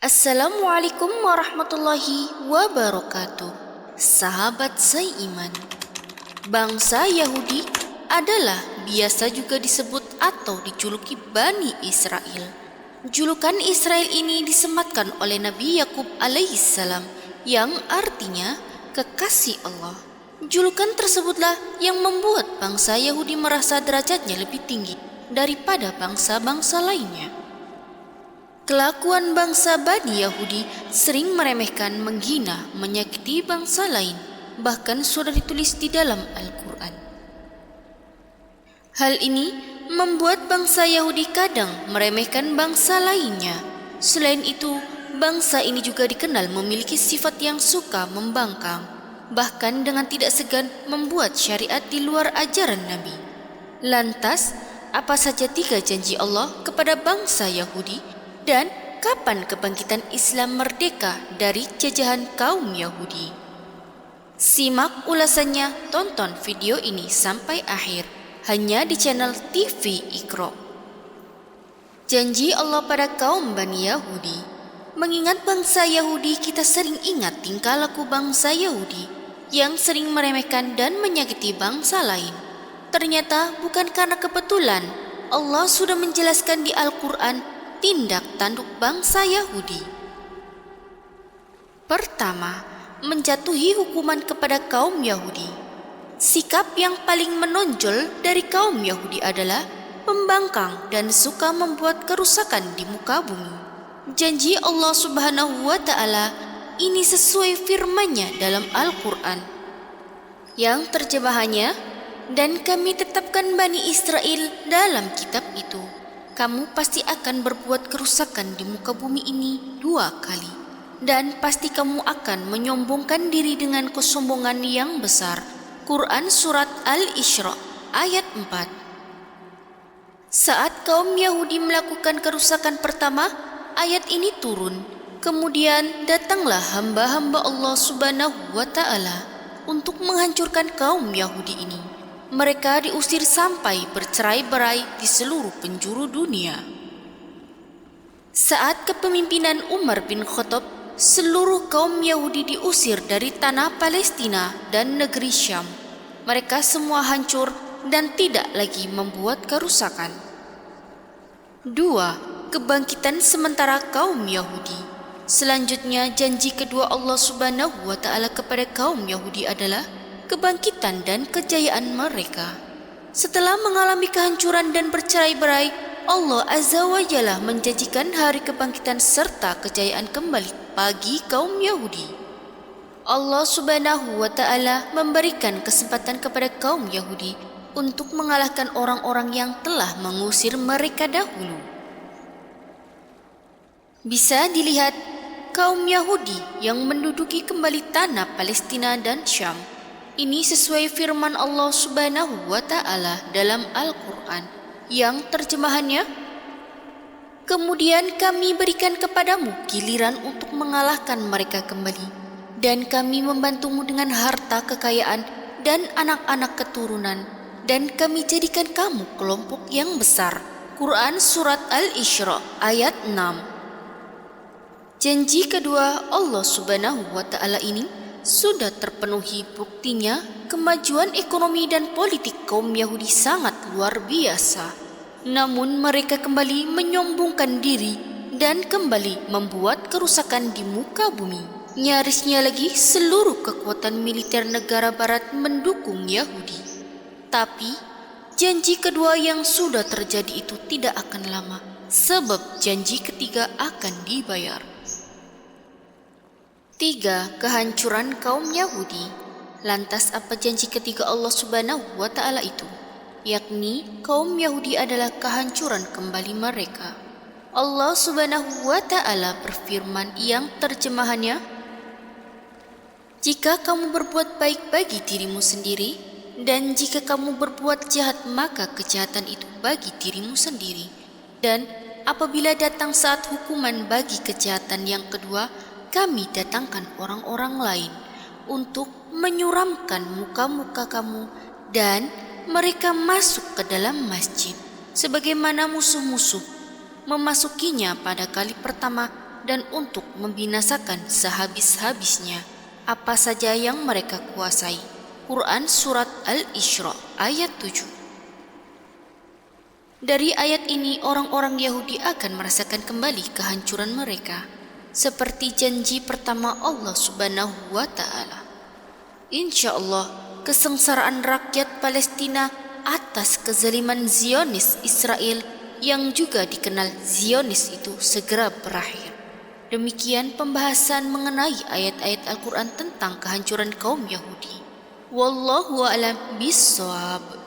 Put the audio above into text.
Assalamualaikum warahmatullahi wabarakatuh. Sahabat seiman, bangsa Yahudi adalah biasa juga disebut atau dijuluki Bani Israel. Julukan Israel ini disematkan oleh Nabi Yakub alaihissalam yang artinya kekasih Allah. Julukan tersebutlah yang membuat bangsa Yahudi merasa derajatnya lebih tinggi daripada bangsa-bangsa lainnya. Kelakuan bangsa Bani Yahudi sering meremehkan, menghina, menyakiti bangsa lain, bahkan sudah ditulis di dalam Al-Quran. Hal ini membuat bangsa Yahudi kadang meremehkan bangsa lainnya. Selain itu, bangsa ini juga dikenal memiliki sifat yang suka membangkang, bahkan dengan tidak segan membuat syariat di luar ajaran Nabi. Lantas, apa saja 3 janji Allah kepada bangsa Yahudi? Dan kapan kebangkitan Islam merdeka dari jajahan kaum Yahudi? Simak ulasannya, tonton video ini sampai akhir hanya di channel TV Iqra. Janji Allah pada kaum Bani Yahudi. Mengingat bangsa Yahudi, kita sering ingat tingkah laku bangsa Yahudi yang sering meremehkan dan menyakiti bangsa lain. Ternyata bukan karena kebetulan. Allah sudah menjelaskan di Al-Quran tindak tanduk bangsa Yahudi. Pertama, menjatuhi hukuman kepada kaum Yahudi. Sikap yang paling menonjol dari kaum Yahudi adalah pembangkang dan suka membuat kerusakan di muka bumi. Janji Allah Subhanahu wa Ta'ala ini sesuai firman-Nya dalam Al-Quran, yang terjemahannya, dan kami tetapkan Bani Israel dalam kitab itu. Kamu pasti akan berbuat kerusakan di muka bumi ini 2 kali. Dan pasti kamu akan menyombongkan diri dengan kesombongan yang besar. Quran Surat Al-Isra ayat 4. Saat kaum Yahudi melakukan kerusakan pertama, ayat ini turun. Kemudian datanglah hamba-hamba Allah Subhanahu wa Ta'ala untuk menghancurkan kaum Yahudi ini. Mereka diusir sampai bercerai-berai di seluruh penjuru dunia. Saat kepemimpinan Umar bin Khattab, seluruh kaum Yahudi diusir dari tanah Palestina dan negeri Syam. Mereka semua hancur dan tidak lagi membuat kerusakan. 2. Kebangkitan sementara kaum Yahudi. Selanjutnya, janji kedua Allah Subhanahu wa Ta'ala kepada kaum Yahudi adalah kebangkitan dan kejayaan mereka. Setelah mengalami kehancuran dan bercerai-berai, Allah Azza wa Jalla menjanjikan hari kebangkitan serta kejayaan kembali bagi kaum Yahudi. Allah Subhanahu wa Ta'ala memberikan kesempatan kepada kaum Yahudi untuk mengalahkan orang-orang yang telah mengusir mereka dahulu. Bisa dilihat, kaum Yahudi yang menduduki kembali tanah Palestina dan Syam. Ini sesuai firman Allah Subhanahu wa Ta'ala dalam Al-Quran, yang terjemahannya, kemudian kami berikan kepadamu giliran untuk mengalahkan mereka kembali, dan kami membantumu dengan harta kekayaan dan anak-anak keturunan, dan kami jadikan kamu kelompok yang besar. Quran Surat Al-Isra ayat 6. Janji kedua Allah Subhanahu wa Ta'ala ini sudah terpenuhi. Buktinya, kemajuan ekonomi dan politik kaum Yahudi sangat luar biasa. Namun mereka kembali menyombongkan diri dan kembali membuat kerusakan di muka bumi. Nyarisnya lagi seluruh kekuatan militer negara barat mendukung Yahudi. Tapi, janji kedua yang sudah terjadi itu tidak akan lama, sebab janji ketiga akan dibayar. 3. Kehancuran kaum Yahudi. Lantas apa janji ketiga Allah Subhanahu wa Ta'ala itu? Yakni kaum Yahudi adalah kehancuran kembali mereka. Allah Subhanahu wa Ta'ala berfirman yang terjemahannya, jika kamu berbuat baik bagi dirimu sendiri, dan jika kamu berbuat jahat maka kejahatan itu bagi dirimu sendiri. Dan apabila datang saat hukuman bagi kejahatan yang kedua, kami datangkan orang-orang lain untuk menyuramkan muka-muka kamu dan mereka masuk ke dalam masjid sebagaimana musuh-musuh memasukinya pada kali pertama dan untuk membinasakan sehabis-habisnya apa saja yang mereka kuasai. Quran Surat Al-Isra ayat 7. Dari ayat ini orang-orang Yahudi akan merasakan kembali kehancuran mereka, seperti janji pertama Allah Subhanahu wa Ta'ala. Insya Allah, kesengsaraan rakyat Palestina atas kezaliman Zionis Israel yang juga dikenal Zionis itu segera berakhir. Demikian pembahasan mengenai ayat-ayat Al-Quran tentang kehancuran kaum Yahudi. Wallahu a'lam bishawab.